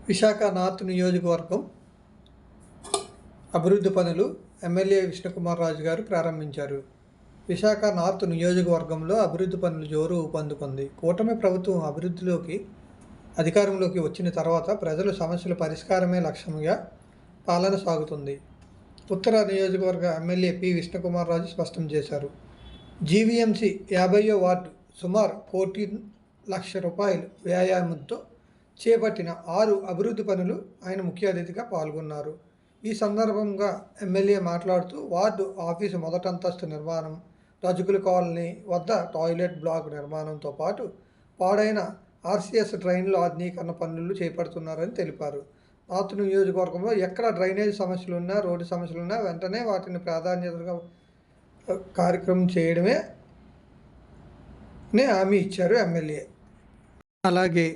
Visakha north నియోజకవర్గం అభివృద్ధి పనులు ఎమ్మెల్యే విష్ణుకుమార్ రాజు గారు ప్రారంభించారు. విశాఖ నార్త్ నియోజకవర్గంలో అభివృద్ధి పనులు జోరు ఊపందుకుంది. కూటమి ప్రభుత్వం అధికారంలోకి వచ్చిన తర్వాత ప్రజల సమస్యల పరిష్కారమే లక్ష్యంగా పాలన సాగుతుంది. ఉత్తర నియోజకవర్గ ఎమ్మెల్యే పి విష్ణుకుమార్ రాజు స్పష్టం చేశారు. జీవీఎంసీ 50వ వార్డు సుమారు 14 లక్షల రూపాయలు వ్యాయామంతో చేపట్టిన 6 అభివృద్ధి పనులు ఆయన ముఖ్య అతిథిగా పాల్గొన్నారు. ఈ సందర్భంగా ఎమ్మెల్యే మాట్లాడుతూ వార్డు ఆఫీసు మొదటంతస్తు నిర్మాణం, రజకుల కాలనీ వద్ద టాయిలెట్ బ్లాక్ నిర్మాణంతో పాటు పాడైన ఆర్సీఎస్ డ్రైన్ల ఆధునీకరణ పనులు చేపడుతున్నారని తెలిపారు. నార్త్ నియోజకవర్గంలో ఎక్కడ డ్రైనేజ్ సమస్యలున్నా, రోడ్డు సమస్యలున్నా వెంటనే వాటిని ప్రాధాన్యతగా కార్యక్రమం చేయడమే హామీ ఇచ్చారు ఎమ్మెల్యే. అలాగే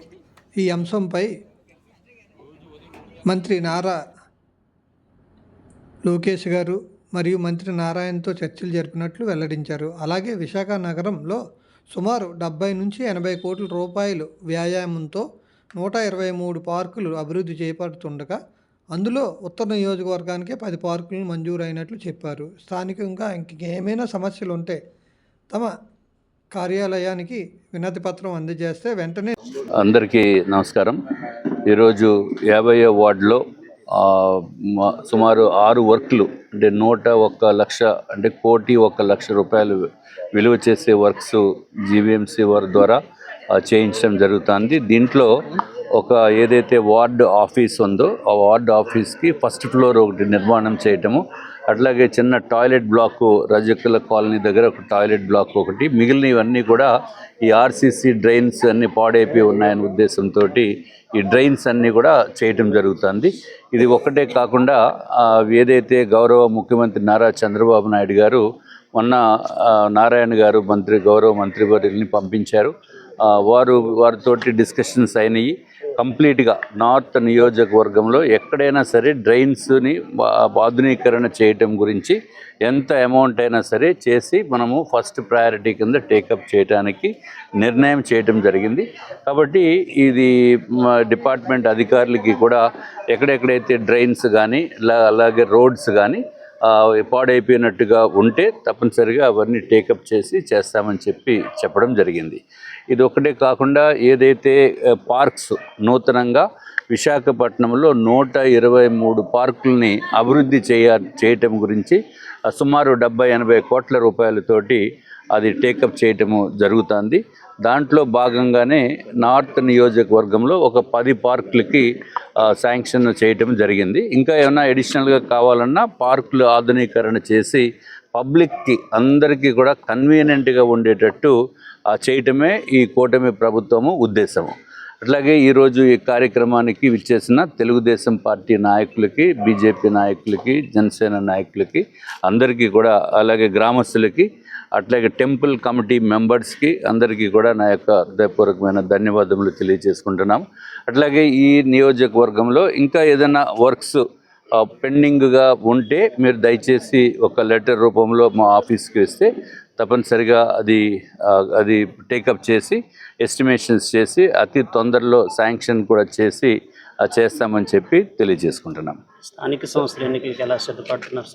ఈ అంశంపై మంత్రి నారా లోకేష్ గారు మరియు మంత్రి నారాయణతో చర్చలు జరిపినట్లు వెల్లడించారు. అలాగే విశాఖ నగరంలో సుమారు 70 నుంచి 80 కోట్ల రూపాయలు వ్యాయామంతో 123 పార్కులు అభివృద్ధి చేపడుతుండగా అందులో ఉత్తర నియోజకవర్గానికి 10 పార్కులు మంజూరైనట్లు చెప్పారు. స్థానికంగా ఇంకేమైనా సమస్యలు ఉంటే తమ కార్యాలయానికి వినతి పత్రం అందజేస్తే వెంటనే. అందరికీ నమస్కారం. ఈరోజు 50వ వార్డులో సుమారు 6 వర్క్లు అంటే 101 లక్ష అంటే 1,01 లక్ష రూపాయలు విలువ చేసే వర్క్స్ జీవీఎంసీ వారి ద్వారా చేయించడం జరుగుతుంది. దీంట్లో ఏదైతే వార్డు ఆఫీస్ ఉందో ఆ వార్డు ఆఫీస్కి ఫస్ట్ ఫ్లోర్ ఒకటి నిర్మాణం చేయటము, అట్లాగే చిన్న టాయిలెట్ బ్లాక్ రజకుల కాలనీ దగ్గర ఒక టాయిలెట్ బ్లాక్ ఒకటి, మిగిలినవన్నీ కూడా ఈ ఆర్సీసీ డ్రైన్స్ అన్నీ పాడైపోయి ఉన్నాయనే ఉద్దేశంతో ఈ డ్రైన్స్ అన్నీ కూడా చేయటం జరుగుతుంది. ఇది ఒక్కటే కాకుండా ఏదైతే గౌరవ ముఖ్యమంత్రి నారా చంద్రబాబు నాయుడు గారు మొన్న నారాయణ గారు గౌరవ మంత్రివర్యుల్ని పంపించారు. వారితోటి డిస్కషన్స్ అయినాయి. కంప్లీట్గా నార్త్ నియోజకవర్గంలో ఎక్కడైనా సరే డ్రైన్స్ని ఆధునీకరణ చేయటం గురించి ఎంత అమౌంట్ అయినా సరే చేసి మనము ఫస్ట్ ప్రయారిటీ కింద టేకప్ చేయడానికి నిర్ణయం చేయటం జరిగింది. కాబట్టి ఇది డిపార్ట్మెంట్ అధికారులకి కూడా ఎక్కడెక్కడైతే డ్రైన్స్ కానీ అలాగే రోడ్స్ కానీ పాడైపోయినట్టుగా ఉంటే తప్పనిసరిగా అవన్నీ టేకప్ చేస్తామని చెప్పడం జరిగింది. ఇది ఒకటే కాకుండా ఏదైతే పార్క్స్ నూతనంగా విశాఖపట్నంలో 123 పార్కుల్ని అభివృద్ధి చేయటం గురించి సుమారు 70-80 కోట్ల రూపాయలతోటి అది టేకప్ చేయటము జరుగుతుంది. దాంట్లో భాగంగానే నార్త్ నియోజకవర్గంలో ఒక 10 పార్కులకి శాంక్షన్ చేయటం జరిగింది. ఇంకా ఏమైనా అడిషనల్గా కావాలన్నా పార్కులు ఆధునీకరణ చేసి పబ్లిక్కి అందరికీ కూడా కన్వీనియంట్గా ఉండేటట్టు చేయటమే ఈ కూటమి ప్రభుత్వము ఉద్దేశము. అట్లాగే ఈరోజు ఈ కార్యక్రమానికి విచ్చేసిన తెలుగుదేశం పార్టీ నాయకులకి, బీజేపీ నాయకులకి, జనసేన నాయకులకి అందరికీ కూడా, అలాగే గ్రామస్తులకి, అట్లాగే టెంపుల్ కమిటీ మెంబర్స్కి అందరికీ కూడా నా యొక్క హృదయపూర్వకమైన ధన్యవాదములు తెలియజేసుకుంటున్నాం. అట్లాగే ఈ నియోజకవర్గంలో ఇంకా ఏదైనా వర్క్స్ పెండింగ్గా ఉంటే మీరు దయచేసి ఒక లెటర్ రూపంలో మా ఆఫీస్కి వస్తే తప్పనిసరిగా అది టేకప్ చేసి ఎస్టిమేషన్స్ చేసి అతి తొందరలో శాంక్షన్ కూడా చేస్తామని తెలియజేసుకుంటున్నాం. స్థానిక సంస్థలు ఎన్నికలకు ఎలా సిద్ధపడుతున్నారు?